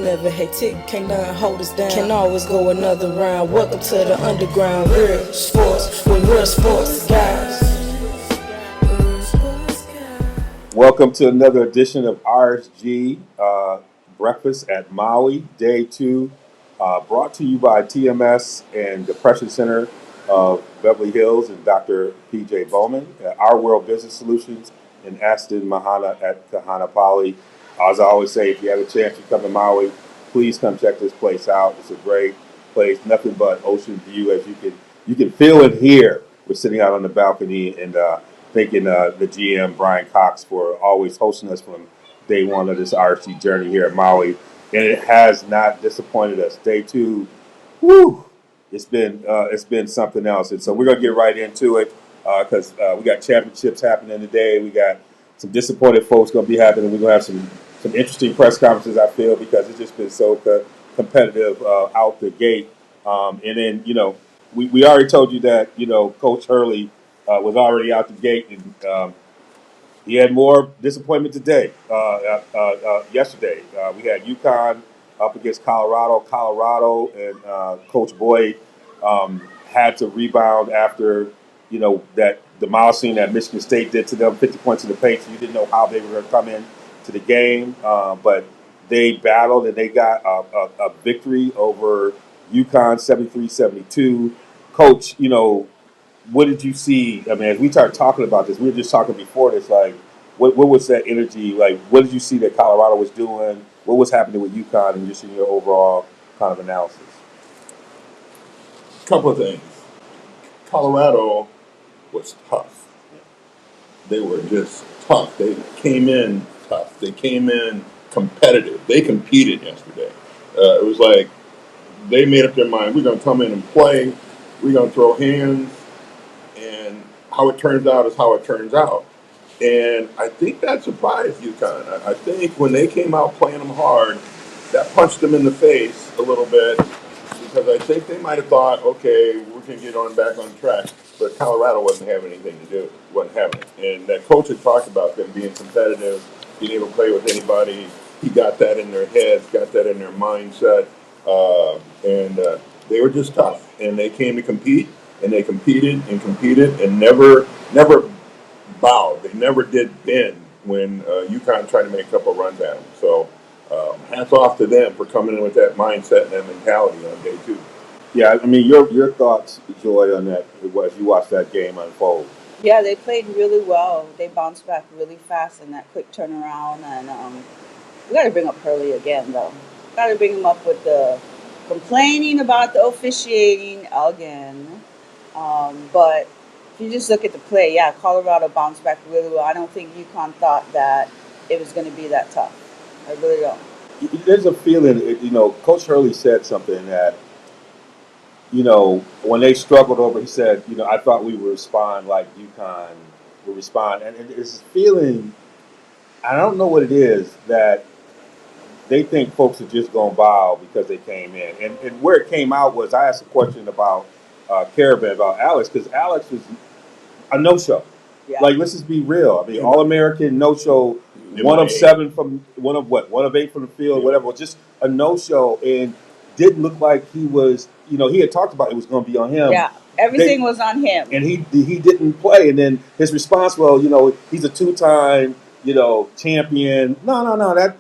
Never hectic, can't nothing hold us down. Can always go another round. Welcome to the underground. Real sports with real sports guys. Welcome to another edition of RSG Breakfast at Maui, Day 2, brought to you by TMS and Depression Center of Beverly Hills and Dr. PJ Bowman, Our World Business Solutions in Aston Mahana at Kaanapali. As I always say, if you have a chance to come to Maui, please come check this place out. It's a great place, nothing but ocean view, as you can feel it here. We're sitting out on the balcony and thanking the GM Brian Cox for always hosting us from day one of this RC journey here at Maui, and it has not disappointed us. Day 2, whoo, it's been something else, and so we're gonna get right into it because we got championships happening today. We got some disappointed folks gonna be happening. We're gonna have some interesting press conferences. I feel because it's just been so competitive out the gate, and then we already told you that Coach Hurley was already out the gate, and he had more disappointment today. Yesterday, we had UConn up against Colorado. Colorado and Coach Boyd had to rebound after that demolishing that Michigan State did to them, 50 points in the paint. So you didn't know how they were going to come in to the game, but they battled and they got a victory over UConn, 73-72. Coach, what did you see? I mean, as we started talking about this, we were just talking before this, like, what was that energy? Like, what did you see that Colorado was doing? What was happening with UConn and just in your overall kind of analysis? Couple of things. Colorado was tough. They were just tough. They came in tough. They came in competitive. They competed yesterday. It was like they made up their mind. We're going to come in and play. We're going to throw hands. And how it turns out is how it turns out. And I think that surprised UConn. I think when they came out playing them hard, that punched them in the face a little bit because I think they might have thought, okay, we can get back on track. But Colorado wasn't having anything to do. Wasn't having it. And that coach had talked about them being competitive, being able to play with anybody. He got that in their heads, got that in their mindset. And they were just tough. And they came to compete. And they competed and never bowed. They never did bend when UConn tried to make a couple runs at them. So hats off to them for coming in with that mindset and that mentality on day 2. Yeah, I mean, your thoughts, Joy, on that as you watched that game unfold. Yeah, they played really well. They bounced back really fast in that quick turnaround. And we got to bring up Hurley again, though. Got to bring him up with the complaining about the officiating again. But if you just look at the play, yeah, Colorado bounced back really well. I don't think UConn thought that it was going to be that tough. I really don't. There's a feeling, Coach Hurley said something that, when they struggled over, he said, I thought we would respond like UConn would respond. And it's this feeling, I don't know what it is, that they think folks are just going to bow because they came in. And where it came out was I asked a question about Caravan, about Alex, because Alex was a no-show. Yeah. Like, let's just be real. I mean, All-American no-show, one of 8 from the field, whatever, just a no-show, and didn't look like he was, he had talked about it was going to be on him. Yeah, everything was on him. And he didn't play. And then his response, well, he's a 2-time, champion. No,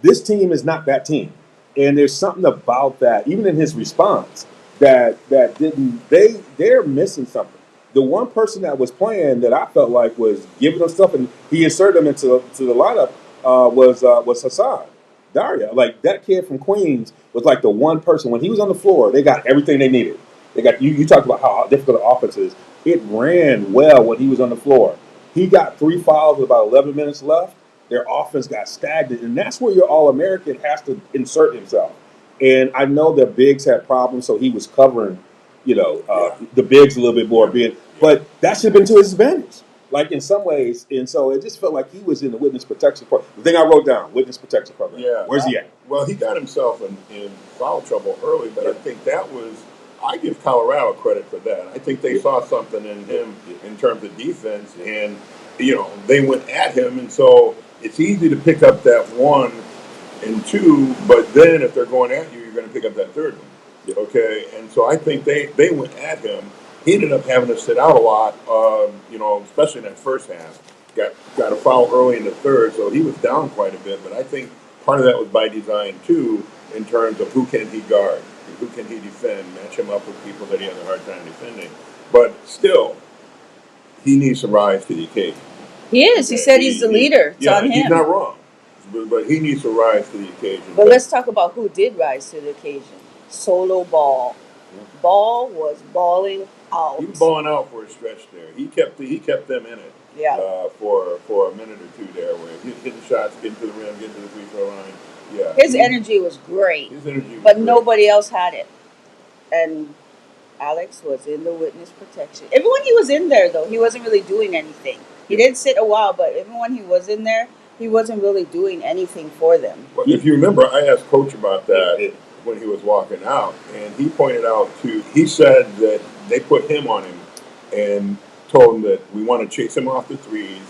this team is not that team. And there's something about that, even in his response, that they're missing something. The one person that was playing that I felt like was giving them stuff, and he inserted them into the lineup was Hassan Daria. Like, that kid from Queens was like the one person when he was on the floor. They got everything they needed. They got you talked about how difficult the offense is. It ran well when he was on the floor. He got 3 fouls with about 11 minutes left. Their offense got stagnant, and that's where your All-American has to insert himself. And I know that Biggs had problems, so he was covering, the Biggs a little bit more. But that should have been to his advantage, like in some ways. And so it just felt like he was in the witness protection program. The thing I wrote down, witness protection program. Yeah. Where's he at? Well, he got himself in foul trouble early, but I think that was – I give Colorado credit for that. I think they saw something in him in terms of defense, and, they went at him. And so it's easy to pick up that one and two, but then if they're going at you, you're going to pick up that third one. Yeah. Okay, and so I think they went at him. He ended up having to sit out a lot, especially in that first half. Got a foul early in the third, so he was down quite a bit. But I think part of that was by design too, in terms of who can he guard, who can he defend, match him up with people that he has a hard time defending. But still, he needs to rise to the occasion. He is. He said he's the leader. It's on He's him. not wrong, but he needs to rise to the occasion. But let's talk about who did rise to the occasion. Solo Ball. Ball was balling out. He was balling out for a stretch there. He kept them in it. Yeah. For a minute or two there, where he hitting shots, getting to the rim, getting to the free throw line. Yeah. His energy was great. His energy was but great. nobody else had it. And Alex was in the witness protection. Even when he was in there, though, he wasn't really doing anything. He did sit a while, but even when he was in there, he wasn't really doing anything for them. Well, if you remember, I asked Coach about that when he was walking out, and he pointed out too. He said that they put him on him and told him that we want to chase him off the threes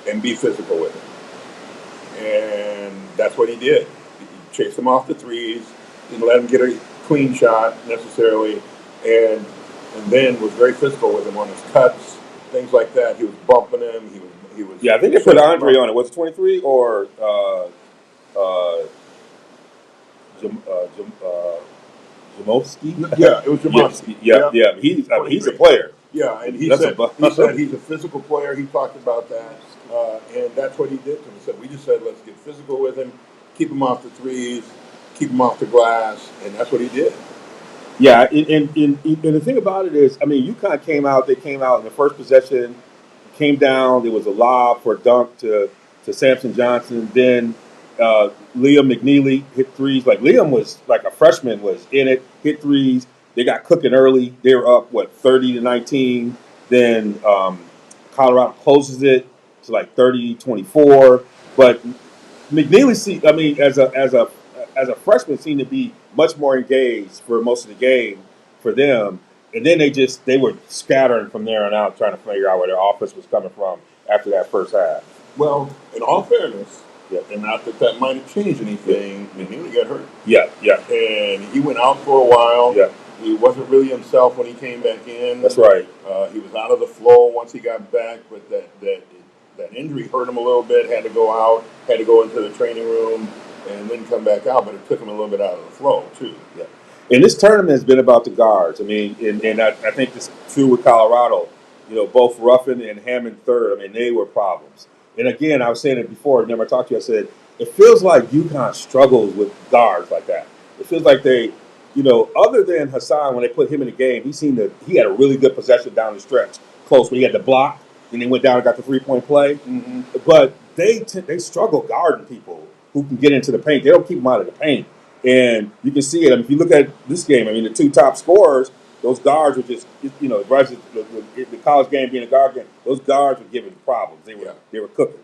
and be physical with him, and that's what he did. He chased him off the threes, didn't let him get a clean shot necessarily, and then was very physical with him on his cuts, things like that. He was bumping him. He was. Yeah, I think they put Andre on it. Was it 23 or Jamovsky? Yeah, it was Jamovsky. Yeah. He's a player. Yeah, and he That's said he's a physical player. He talked about that, and that's what he did to him. He said, we just said, let's get physical with him, keep him off the threes, keep him off the glass, and that's what he did. Yeah, and the thing about it is, I mean, UConn came out. They came out in the first possession, came down. There was a lob for a dunk to Samson Johnson. Then Liam McNeely hit threes. Like Liam was like a freshman, was in it, hit threes. They got cooking early. They were up 30-19. Then Colorado closes it to like 30-24. But McNeely, as a freshman, seemed to be much more engaged for most of the game for them. And then they were scattering from there on out, trying to figure out where their offense was coming from after that first half. Well, in all fairness, and not that might have changed anything, McNeely got hurt. Yeah. And he went out for a while. Yeah. He wasn't really himself when he came back in. That's right. He was out of the flow once he got back, but that injury hurt him a little bit. Had to go out, had to go into the training room, and then come back out. But it took him a little bit out of the flow too. Yeah. And this tournament has been about the guards. I mean, and I think this is true with Colorado. You know, both Ruffin and Hammond third. I mean, they were problems. And again, I was saying it before. Remember, I talked to you. I said it feels like UConn struggles with guards like that. It feels like they. Other than Hassan, when they put him in the game, he had a really good possession down the stretch, close when he had the block, then he went down and got the 3-point play. Mm-hmm. But they struggle guarding people who can get into the paint. They don't keep them out of the paint, and you can see it. I mean, if you look at this game, I mean, the two top scorers, those guards were just, versus the college game being a guard game, those guards were giving problems. They were cooking.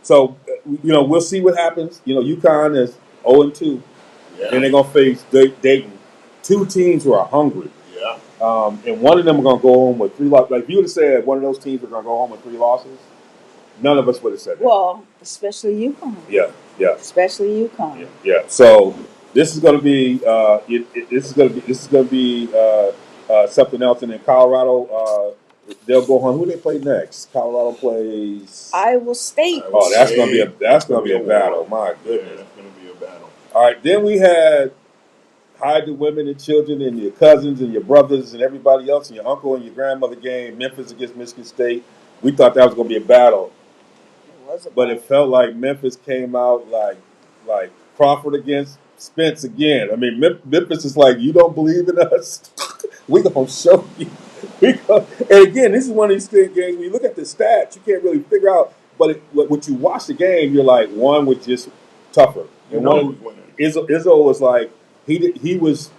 So, we'll see what happens. UConn is 0-2. Yeah. And they're going to face Dayton. Two teams who are hungry. Yeah. And one of them are going to go home with 3 losses. Like, if you would have said one of those teams were going to go home with 3 losses, none of us would have said that. Well, especially UConn. Yeah. Especially UConn. Yeah. So this is going to be something else. And then Colorado, they'll go home. Who do they play next? Colorado plays Iowa State. Oh, that's going to be a battle. My goodness. Yeah, that's going to be a battle. All right, then we had hide the women and children and your cousins and your brothers and everybody else and your uncle and your grandmother game, Memphis against Michigan State. We thought that was going to be a battle. But it felt like Memphis came out like Crawford against Spence again. I mean, Memphis is like, you don't believe in us? We're going to show you. And again, this is one of these games, when you look at the stats, you can't really figure out. But when you watch the game, you're like, one was just tougher. And one, Izzo was like, he was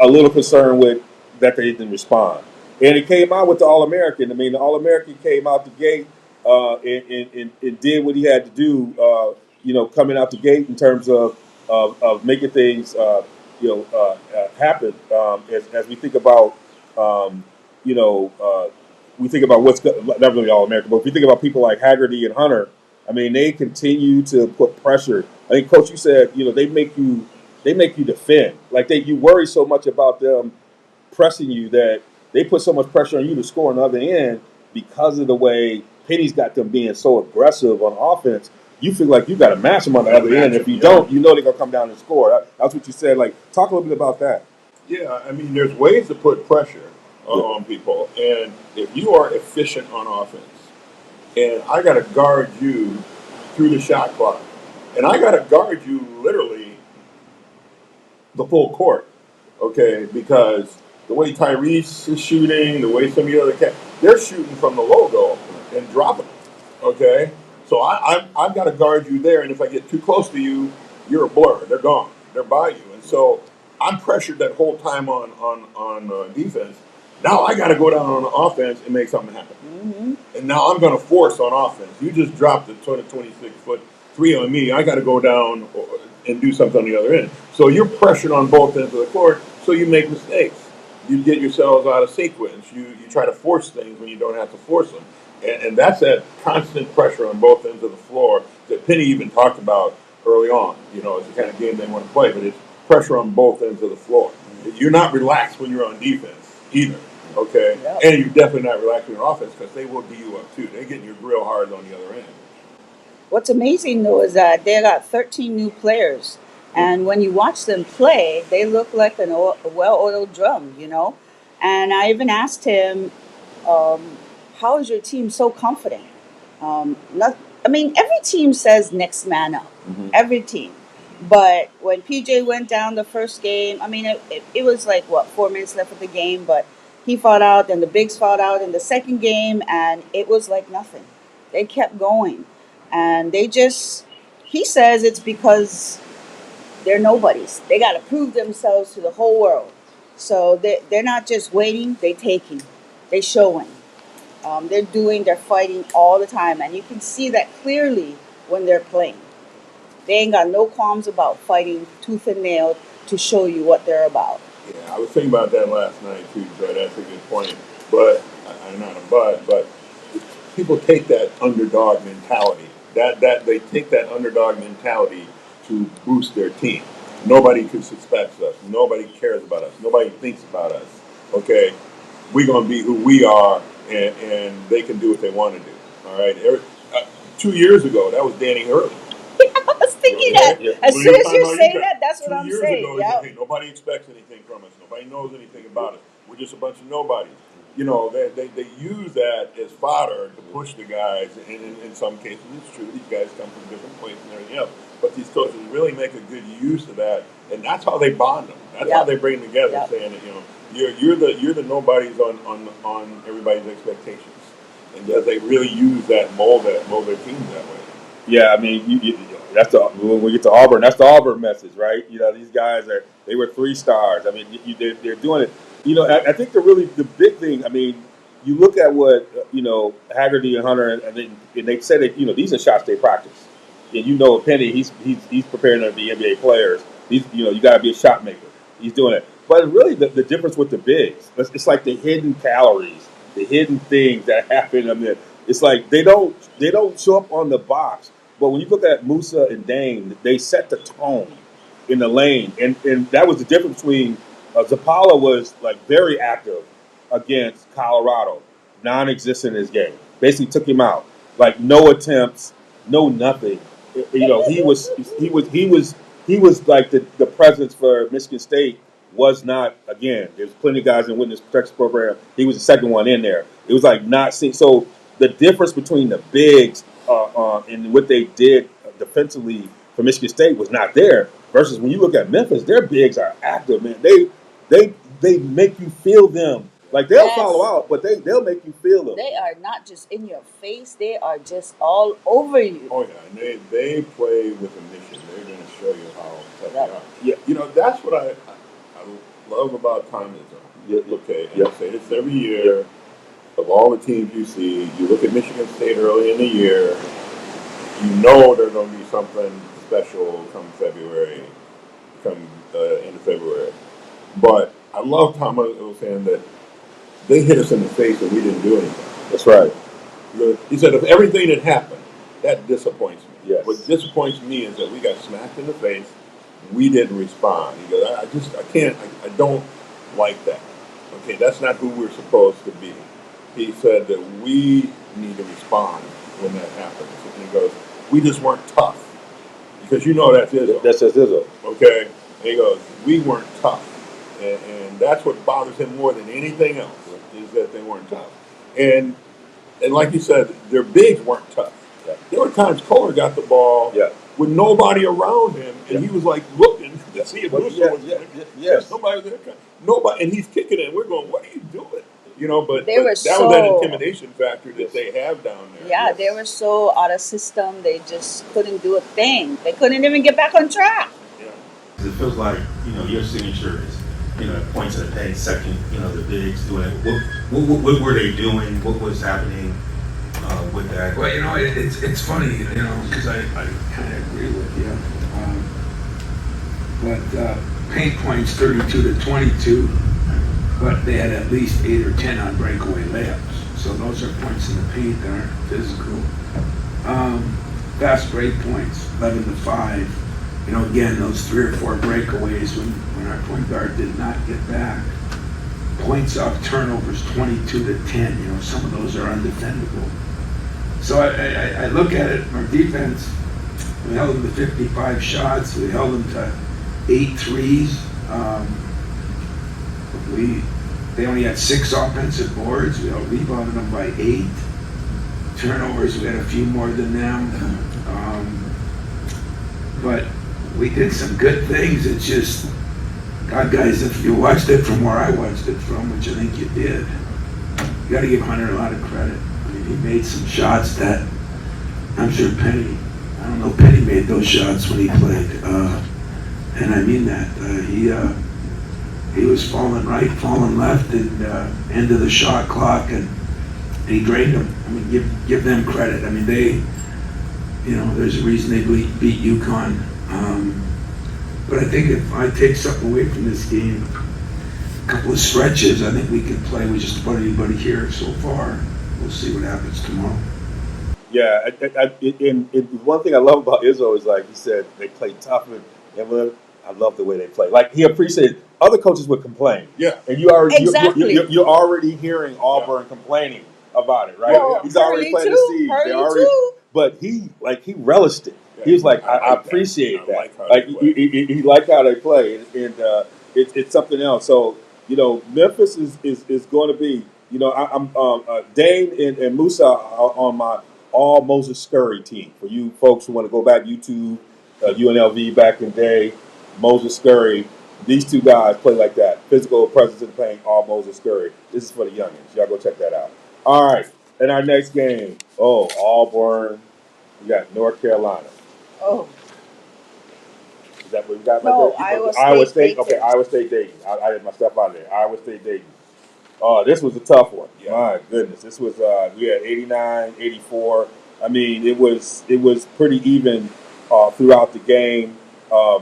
a little concerned with that they didn't respond. And it came out with the All-American. I mean, the All-American came out the gate and did what he had to do, coming out the gate in terms of making things, happen. As we think about, we think about what's not really All-American, but if we think about people like Haggerty and Hunter, I mean, they continue to put pressure. I think, Coach, you said, they make you defend. Like you worry so much about them pressing you that they put so much pressure on you to score on the other end because of the way Penny's got them being so aggressive on offense. You feel like you got to match them on the other end. If you don't, you know they're gonna come down and score. That's what you said. Like, talk a little bit about that. Yeah, I mean, there's ways to put pressure on people, and if you are efficient on offense, and I got to guard you through the shot clock, and I got to guard you literally the full court, okay? Because the way Tyrese is shooting, the way some of the other cats, they're shooting from the logo and dropping it, okay? So I've got to guard you there, and if I get too close to you, you're a blur. They're gone. They're by you, and so I'm pressured that whole time on defense. Now I got to go down on offense and make something happen. And now I'm going to force on offense. You just dropped a 26-foot three on me. I got to go down and do something on the other end. So you're pressured on both ends of the court, so you make mistakes. You get yourselves out of sequence. You try to force things when you don't have to force them. And that's that constant pressure on both ends of the floor that Penny even talked about early on. You know, it's the kind of game they want to play, but it's pressure on both ends of the floor. You're not relaxed when you're on defense either. Okay, Yep. and you're definitely not relaxing on offense because they will beat you up too. They're getting your grill hard on the other end. What's amazing though is that they got 13 new players, and when you watch them play, they look like a well-oiled drum, you know. And I even asked him, "How is your team so confident?" Not, I mean, every team says next man up, every team. But when PJ went down the first game, I mean, it was like what 4 minutes left of the game, but he fought out, and the bigs fought out in the second game, and it was like nothing. They kept going. And they just, he says it's because they're nobodies. They got to prove themselves to the whole world. So they're not just waiting, they taking, they showing. They're fighting all the time. And you can see that clearly when they're playing. They ain't got no qualms about fighting tooth and nail to show you what they're about. Yeah, I was thinking about that last night too, Joy. That's a good point. But I'm not a but people take that underdog mentality. That they take that underdog mentality to boost their team. Nobody suspects us. Nobody cares about us. Nobody thinks about us. Okay, we're gonna be who we are, and they can do what they want to do. All right. 2 years ago, that was Danny Hurley. I was thinking that as When he soon was as talking you about say Utah, that, that's what 2 I'm years saying. ago, he Yeah. said, hey, nobody expects anything from us. Nobody knows anything about us. We're just a bunch of nobodies. You know, they use that as fodder to push the guys. And in some cases, it's true. These guys come from different places and everything else. But these coaches really make a good use of that. And that's how they bond them. That's how they bring them together, saying that, you know, you're the nobodies on everybody's expectations. And they really use that, mold their teams that way. Yeah, I mean, that's when we get to Auburn. That's the Auburn message, right? You know, these guys they were 3 stars. I mean, they're doing it. You know, I think the big thing. I mean, you look at what Haggerty and Hunter, and they said that these are shots they practice. And Penny, he's preparing them to be NBA players. You got to be a shot maker. He's doing it. But really, the difference with the bigs, it's like the hidden calories, the hidden things that happen. I mean, it's like they don't show up on the box. But when you look at Musa and Dane, they set the tone in the lane, and that was the difference between Zapala was like very active against Colorado, non-existent in his game. Basically took him out, like no attempts, no nothing. He was like the presence for Michigan State was not. Again, there's plenty of guys in witness protection program. He was the second one in there. It was like not seeing. So the difference between the bigs and what they did defensively for Michigan State was not there. Versus when you look at Memphis, their bigs are active, man. They make you feel them. Like they'll follow out, but they'll make you feel them. They are not just in your face; they are just all over you. Oh yeah, and they play with a mission. They're going to show you how tough they are. Yeah. You know, that's what I love about time is zone. Yeah. Okay, and I say this every year. Of all the teams you see, you look at Michigan State early in the year, you know there's going to be something special come February, into February. But I love Tom was saying that they hit us in the face and we didn't do anything. That's right. He said if everything had happened That disappoints me. Yes. What disappoints me is that we got smacked in the face. We didn't respond. He goes, I can't, I don't like that. Okay, that's not who we're supposed to be. He said that we need to respond when that happens. And he goes, we just weren't tough. Because you know that's Izzo. That's just Izzo. Okay? And he goes, we weren't tough. And that's what bothers him more than anything else, is that they weren't tough. And like you said, their bigs weren't tough. Yeah. There were times Kohler got the ball Yeah. with nobody around him, and he was like looking to see if Russo was yes. nobody was there. Nobody, and he's kicking it. And we're going, what are you doing? You know, but They were that so- was that intimidation factor that they have down there. Yeah, they were so out of system. They just couldn't do a thing. They couldn't even get back on track. Yeah. It feels like, your signature is, points at the paint, second, the bigs doing it. What were they doing? What was happening with that? Well, it's funny, because I kind of agree with you. But paint points 32 to 22, but they had at least 8 or 10 on breakaway layups. So those are points in the paint that aren't physical. Fast break points, 11 to 5. Again, those 3 or 4 breakaways when our point guard did not get back. Points off turnovers, 22 to 10. Some of those are undefendable. So I look at it, our defense, we held them to 55 shots, we held them to 8 threes. They only had 6 offensive boards, we rebounded them by 8. Turnovers, we had a few more than them. But we did some good things. It's just, God, guys, if you watched it from where I watched it from, which I think you did, you got to give Hunter a lot of credit. I mean, he made some shots that I'm sure Penny made those shots when he played. And I mean that. He was falling right, falling left, and end of the shot clock, and he drained them. I mean, give them credit. I mean, they, there's a reason they beat UConn. But I think if I take something away from this game, a couple of stretches, I think we can play with just about anybody here so far. We'll see what happens tomorrow. Yeah, and one thing I love about Izzo is, like he said, they play tough, and I love the way they play. Like, he appreciated, other coaches would complain. Yeah. And you already, Exactly. you're already hearing Auburn complaining about it, right? Well, He's already Hurley planting too. the seeds. Hurley They already, too. but he relished it. He was like, I like that. appreciate I that. like how Like, they play. he liked how they play, and it's something else. So, Memphis is going to be, I'm Dane and Musa are on my all Moses Scurry team. For you folks who want to go back, YouTube, UNLV back in the day, Moses Scurry. These two guys play like that. Physical presence in the paint, all Moses Scurry. This is for the youngins. Y'all go check that out. All right. In our next game, Auburn. We got North Carolina. Oh, Is that what we got? No, right there? Iowa State, Dayton. Okay, Iowa State Dayton. I had my stuff out of there. Iowa State Dayton. Oh, this was a tough one. Yeah. My goodness. This was we had 89, 84. I mean, it was pretty even throughout the game. I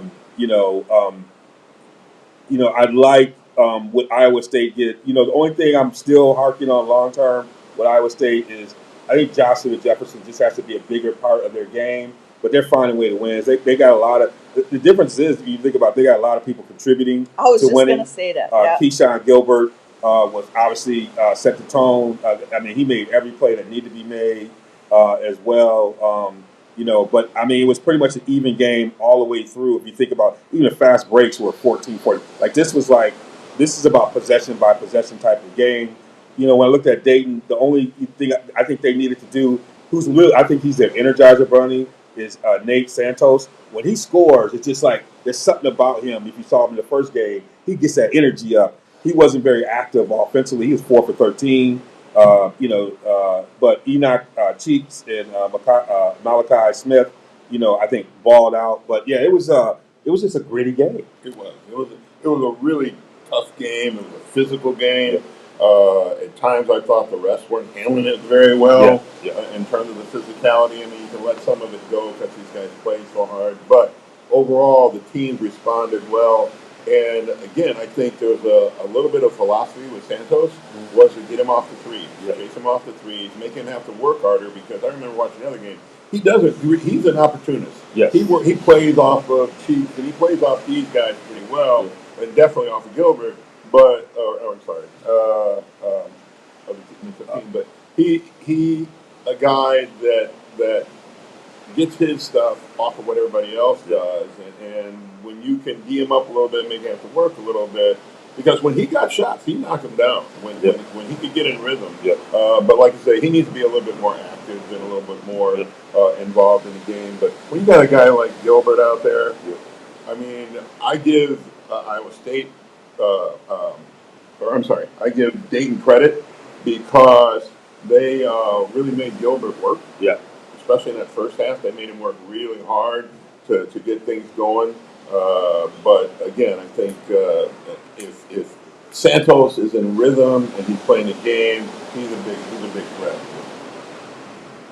like what Iowa State did. The only thing I'm still harking on long term with Iowa State is I think Joshua Jefferson just has to be a bigger part of their game. But they're finding a way to win. They got a lot of the difference is if you think about it, they got a lot of people contributing I was to just winning. gonna say that. Yeah. Keyshawn Gilbert was obviously set the tone. I mean, he made every play that needed to be made as well. But I mean, it was pretty much an even game all the way through. If you think about even the fast breaks were 14-40. This is about possession by possession type of game. When I looked at Dayton, the only thing I think they needed to do, I think he's their energizer bunny, is Nate Santos. When he scores, it's just like there's something about him. If you saw him in the first game, he gets that energy up. He wasn't very active offensively. He was 4 for 13. But Enoch Cheeks and Malachi Smith, I think balled out. But yeah, it was just a gritty game. It was. It was a really tough game. It was a physical game. At times, I thought the refs weren't handling it very well in terms of the physicality. I mean, you can let some of it go because these guys play so hard. But overall, the team responded well. And again, I think there was a little bit of philosophy with Santos was to get him off the threes, chase him off the threes, make him have to work harder. Because I remember watching the other game, he doesn't. He's an opportunist. Yes. He plays off of Chiefs and he plays off these guys pretty well, and definitely off of Gilbert. But I'm sorry, of the team. But he a guy that gets his stuff off of what everybody else does, and when you can D him up a little bit, make him have to work a little bit. Because when he got shots, he knocked them down. When he could get in rhythm. Yeah. But like I say, he needs to be a little bit more active and a little bit more involved in the game. But when you got a guy like Gilbert out there, I mean, I give Iowa State, or I'm sorry, I give Dayton credit because they really made Gilbert work. Yeah. Especially in that first half, they made him work really hard to get things going. But again, I think if Santos is in rhythm and he's playing the game, he's a big threat.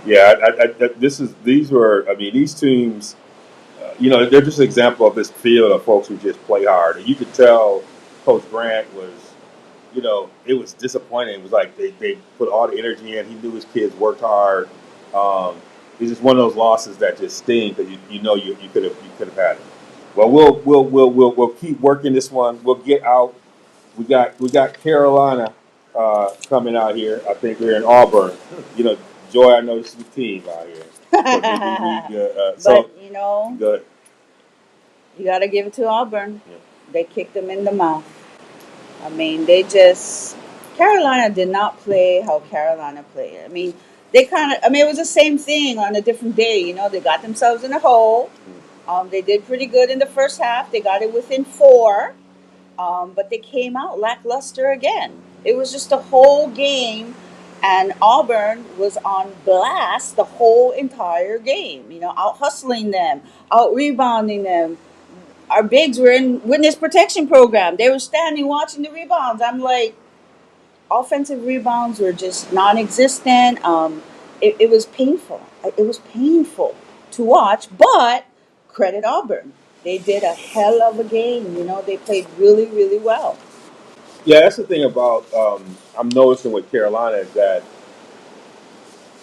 Yeah, these teams, they're just an example of this field of folks who just play hard. And you could tell Coach Grant was, it was disappointing. It was like they put all the energy in. He knew his kids worked hard. It's just one of those losses that just sting because you could have had it. Well, we'll keep working this one. We'll get out. We got Carolina coming out here. I think we're in Auburn. Joy, I know this is the team out here. But good. you got to give it to Auburn. Yeah. They kicked them in the mouth. I mean, Carolina did not play how Carolina played. I mean, it was the same thing on a different day. They got themselves in a hole. They did pretty good in the first half. They got it within 4. But they came out lackluster again. It was just a whole game, and Auburn was on blast the whole entire game. Out hustling them, out rebounding them. Our bigs were in witness protection program. They were standing watching the rebounds. I'm like, offensive rebounds were just non-existent. It was painful. It was painful to watch, but credit Auburn. They did a hell of a game. They played really, really well. Yeah, that's the thing about I'm noticing with Carolina is that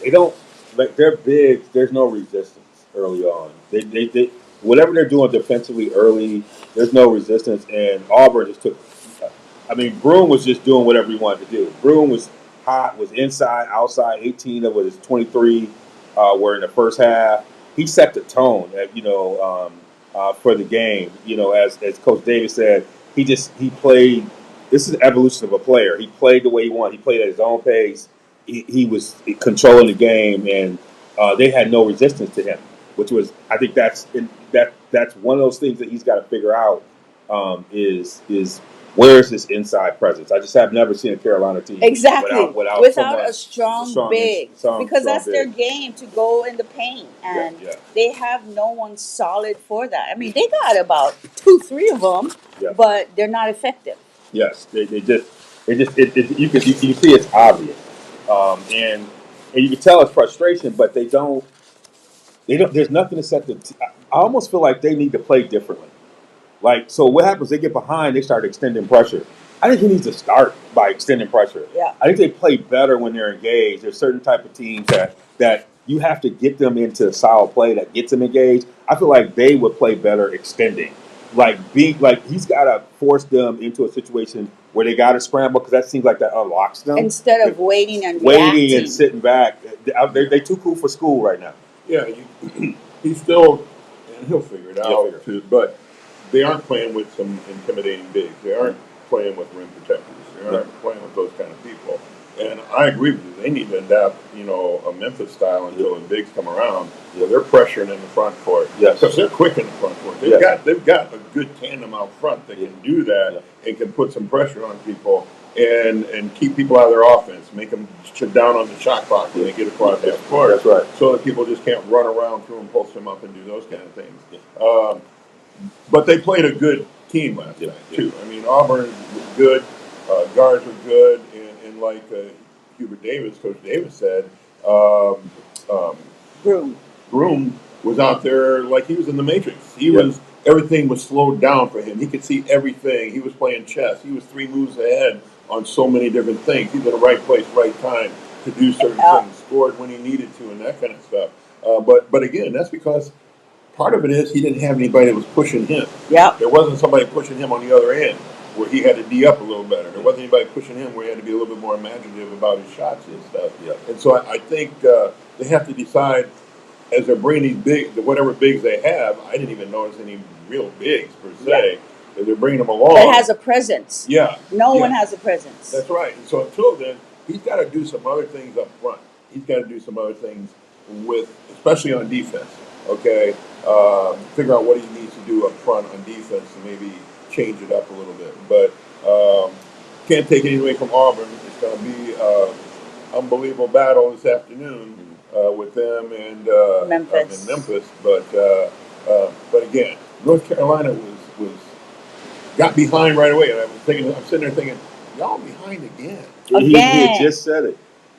they don't like they're big. There's no resistance early on. They whatever they're doing defensively early, there's no resistance. And Auburn just took. I mean, Broom was just doing whatever he wanted to do. Broom was hot, was inside, outside. 18 of his 23 were in the first half. He set the tone, for the game. As Coach Davis said, he played. This is the evolution of a player. He played the way he wanted. He played at his own pace. He was controlling the game, and they had no resistance to him. Which was, I think that's one of those things that he's got to figure out. Is where is his inside presence? I just have never seen a Carolina team without a strong big, because that's their game, to go in the paint, and they have no one solid for that. I mean, they got about 2-3 of them, but they're not effective. Yes, you can see it's obvious, and you can tell it's frustration, but they don't. There's nothing to set the. I almost feel like they need to play differently. So what happens? They get behind. They start extending pressure. I think he needs to start by extending pressure. Yeah. I think they play better when they're engaged. There's certain type of teams that you have to get them into solid play that gets them engaged. I feel like they would play better extending. He's got to force them into a situation where they got to scramble, because that seems like that unlocks them instead of waiting and sitting back. They're too cool for school right now. Yeah, he's still, and he'll figure it out too. But they aren't playing with some intimidating bigs. They aren't playing with rim protectors. They aren't playing with those kind of people. And I agree with you. They need to adapt, a Memphis style until the bigs come around, where they're pressuring in the front court. Yes. Because they're quick in the front court. They've got a good tandem out front that can do that and can put some pressure on people and keep people out of their offense, make them shut down on the shot clock when they get across that court. That's right. So that people just can't run around through and post them up and do those kind of things. But they played a good team last night, too. I mean, Auburn was good. Guards were good. And like Coach Davis said, Broom was out there like he was in the Matrix. Everything was slowed down for him. He could see everything. He was playing chess. He was 3 moves ahead on so many different things. He's in the right place, right time to do certain things. Scored when he needed to and that kind of stuff. But again, that's because part of it is he didn't have anybody that was pushing him. Yep. There wasn't somebody pushing him on the other end where he had to D up a little better. There wasn't anybody pushing him where he had to be a little bit more imaginative about his shots and stuff. Yeah. And so I think they have to decide as they're bringing these whatever bigs they have. I didn't even notice any real bigs per se. That they're bringing them along. That has a presence. Yeah. No Yeah. one has a presence. That's right. And so until then, he's got to do some other things up front. He's got to do some other things especially on defense. Okay, figure out what he needs to do up front on defense and maybe change it up a little bit. But can't take anything away from Auburn. It's going to be an unbelievable battle this afternoon with them and Memphis. But again, North Carolina was got behind right away, and I'm sitting there thinking, y'all behind again. He had just said it.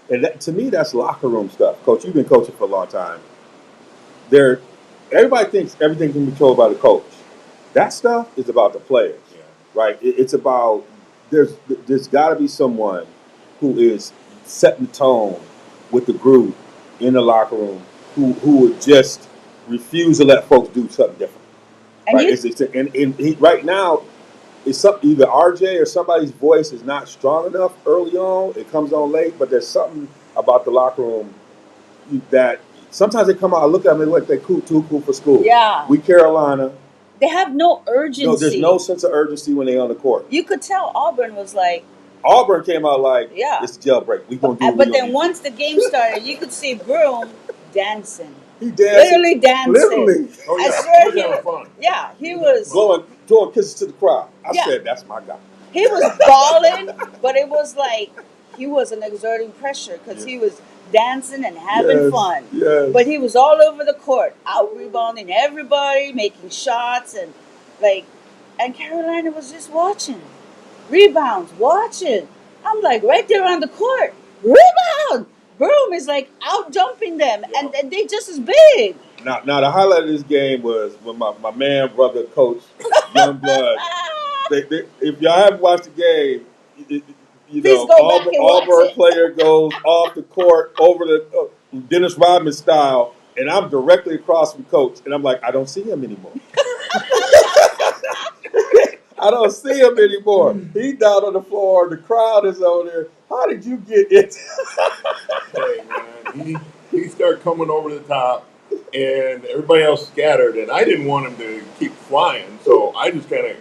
And to me, that's locker room stuff. Coach, you've been coaching for a long time. Everybody thinks everything can be controlled by the coach. That stuff is about the players, right? It's about there's got to be someone who is setting the tone with the group in the locker room who would just refuse to let folks do something different. Right? Right now, it's either RJ or somebody's voice is not strong enough early on. It comes on late, but there's something about the locker room that sometimes they come out. I look at them and they're too cool for school. Yeah. We Carolina. They have no urgency. No, there's no sense of urgency when they're on the court. You could tell Auburn was like. Auburn came out like, yeah, it's jailbreak. We gonna do it. But then once the game started, you could see Broom dancing. He danced. Literally dancing. Literally. Oh, yeah. I swear he was having fun. Yeah, he was blowing kisses to the crowd. I said, that's my guy. He was balling, but it was like he wasn't exerting pressure because he was dancing and having fun. Yes. But he was all over the court, out rebounding everybody, making shots, and Carolina was just watching. Rebounds, watching. I'm like right there on the court. Rebound! Broom is like out jumping them, and they just as big. Now the highlight of this game was when my man, brother, coach, Youngblood. If y'all haven't watched the game, Auburn player goes off the court over the Dennis Rodman style, and I'm directly across from coach, and I'm like, I don't see him anymore. I don't see him anymore. He's down on the floor. The crowd is over there. How did you get it? Hey, man, he started coming over the top, and everybody else scattered, and I didn't want him to keep flying, so I just kind of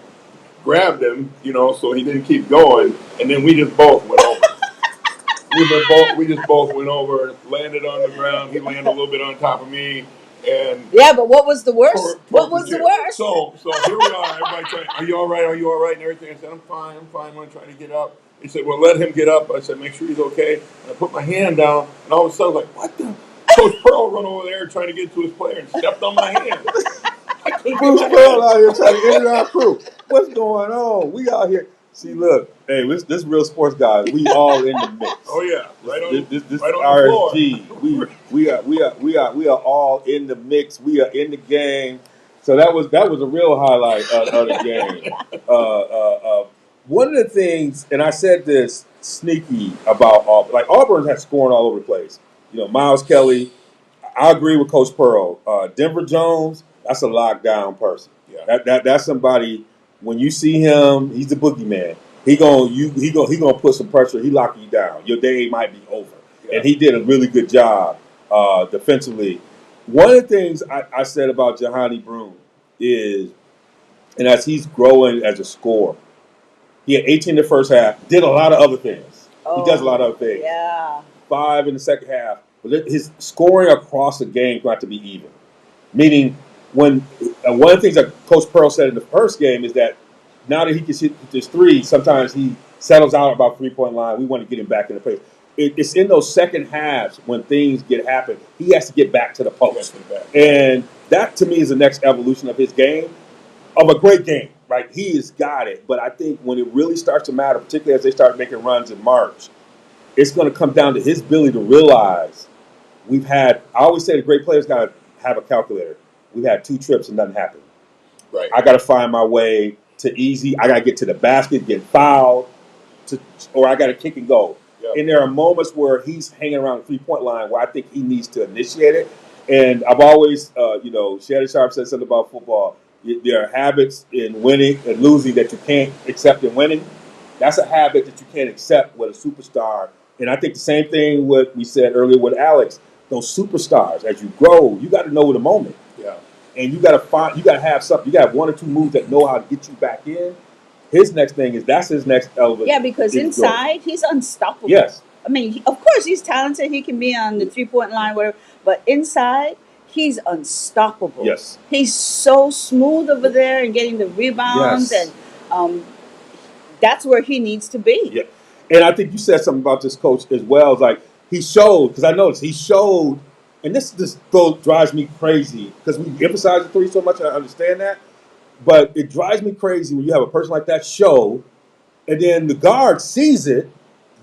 grabbed him, so he didn't keep going, and then we just both went over. we just both went over, landed on the ground. He landed a little bit on top of me. And but what was the worst? What was the worst? So here we are. Everybody trying, are you all right? Are you all right? And everything. I said, I'm fine. I'm going to try to get up. He said, well, let him get up. I said, make sure he's okay. And I put my hand down, and all of a sudden, I was like, what the? Coach Pearl run over there trying to get to his player and stepped on my hand. Bruce Pearl out here trying to get in our crew. What's going on? We out here. See, look, hey, this real sports guys. We all in the mix. Oh yeah, right on. This right on RSG. We are all in the mix. We are in the game. So that was a real highlight of the game. One of the things, and I said this sneaky about Auburn. Like Auburn has scoring all over the place. Miles Kelly. I agree with Coach Pearl. Denver Jones. That's a lockdown person. Yeah. That's somebody. When you see him, he's the boogeyman. He gonna put some pressure. He locking you down. Your day might be over. Yeah. And he did a really good job defensively. One of the things I said about Jahani Broom is, and as he's growing as a scorer, he had 18 in the first half. Did a lot of other things. He does a lot of other things. Yeah. 5 in the second half. But his scoring across the game got to be even. Meaning, when one of the things that Coach Pearl said in the first game is that now that he can shoot this three, sometimes he settles out about 3-point line. We want to get him back in the pace. It's in those second halves when things happen. He has to get back to the post, and that to me is the next evolution of his game, of a great game. Right, he has got it. But I think when it really starts to matter, particularly as they start making runs in March, it's going to come down to his ability to realize I always say the great players got to have a calculator. We've had 2 trips and nothing happened. Right. I got to find my way to easy. I got to get to the basket, get fouled, or I got to kick and go. Yep. And there are moments where he's hanging around the 3-point line where I think he needs to initiate it. And I've always, Shannon Sharp said something about football. There are habits in winning and losing that you can't accept in winning. That's a habit that you can't accept with a superstar. And I think the same thing what we said earlier with Alex. Those superstars, as you grow, you got to know the moment. Yeah. And you got to have something. You got to have one or two moves that know how to get you back in. His next thing is that's his next element. Yeah, because is growth. inside he's unstoppable. Yes. I mean, of course he's talented. He can be on the 3-point line, whatever. But inside, he's unstoppable. Yes. He's so smooth over there and getting the rebounds, Yes. and that's where he needs to be. Yeah. And I think you said something about this coach as well. It's like he showed, because I noticed he showed, and this drives me crazy because we emphasize the three so much, and I understand that. But it drives me crazy when you have a person like that show, and then the guard sees it,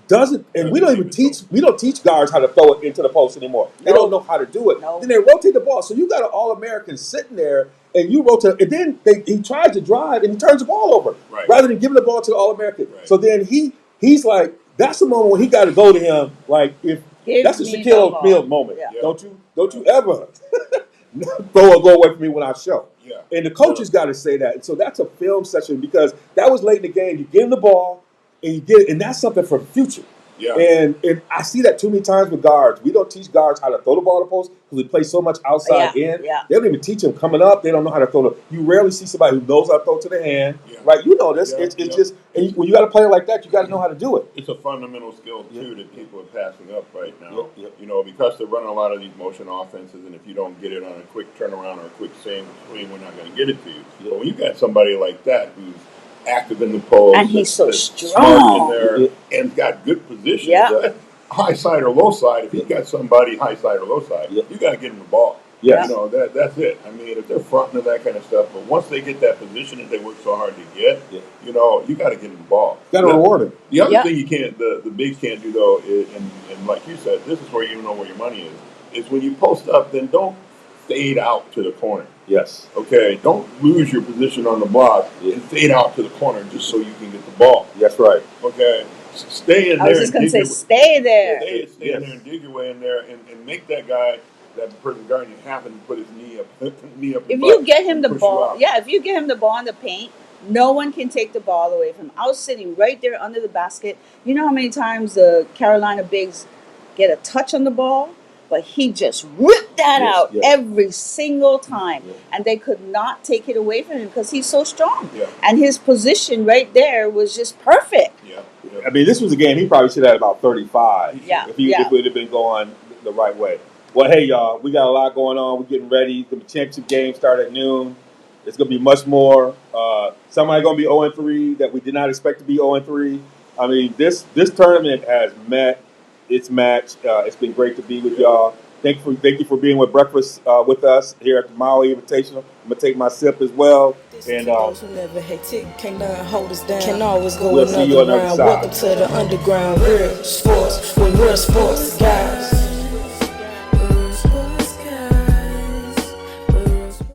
doesn't, and we don't teach guards how to throw it into the post anymore. They don't know how to do it. No. Then they rotate the ball. So you got an All-American sitting there, and you rotate, and then he tries to drive, and he turns the ball over rather than giving the ball to the All-American. Right. So then he's like, that's the moment when he got to go to him. Like that's a Shaquille O'Neal moment. Yeah. Don't you ever throw a goal away from me when I show. Yeah. And the coaches got to say that. And so that's a film session because that was late in the game. You get him the ball and you get it, and that's something for the future. Yeah. And I see that too many times with guards. We don't teach guards how to throw the ball to the post because we play so much outside in. Yeah. They don't even teach them coming up. They don't know how to throw you rarely see somebody who knows how to throw to the hand. Yeah. Right? You know this. Yeah. It's just and when you got a player like that, you got to know how to do it. It's a fundamental skill too that people are passing up right now. Yep. Because they're running a lot of these motion offenses, and if you don't get it on a quick turnaround or a quick swing, we're not going to get it to you. Yep. But when you got somebody like that who's active in the post, And he's so that's strong. smart in there, and got good position, Yeah. high side or low side. If you got somebody high side or low side, Yep. you got to get them the ball. Yes. That's it. I mean, if they're fronting and that kind of stuff, but once they get that position that they work so hard to get, you got to get them the ball. Got to reward him. The other Yeah. thing you can't, the bigs can't do though, is, and like you said, this is where you know where your money is when you post up, then don't fade out to the corner. Yes. Okay, don't lose your position on the block and fade out to the corner just so you can get the ball. That's right. Okay, stay in there. I was just going to say, stay there. Stay in there and dig your way in there and make that guy, that person guarding you, happen to put his knee up. If you get him the ball, if you get him the ball in the paint, no one can take the ball away from him. I was sitting right there under the basket. You know how many times the Carolina bigs get a touch on the ball? But he just ripped that out every single time. Yeah. And they could not take it away from him because he's so strong. Yeah. And his position right there was just perfect. Yeah. I mean, this was a game he probably should have had about 35 if it would have been going the right way. Well, hey, y'all, we got a lot going on. We're getting ready. The championship game start at noon. It's going to be much more. Somebody going to be 0-3 that we did not expect to be 0-3. I mean, this tournament has met its match. It's been great to be with y'all. Thank you for being with breakfast with us here at the Maui Invitational. I'm gonna take my sip as well. And those who never hate cannot hold us down. Can always go we'll see you on another the other round. side. Welcome to the underground. Real sports with real sports guys.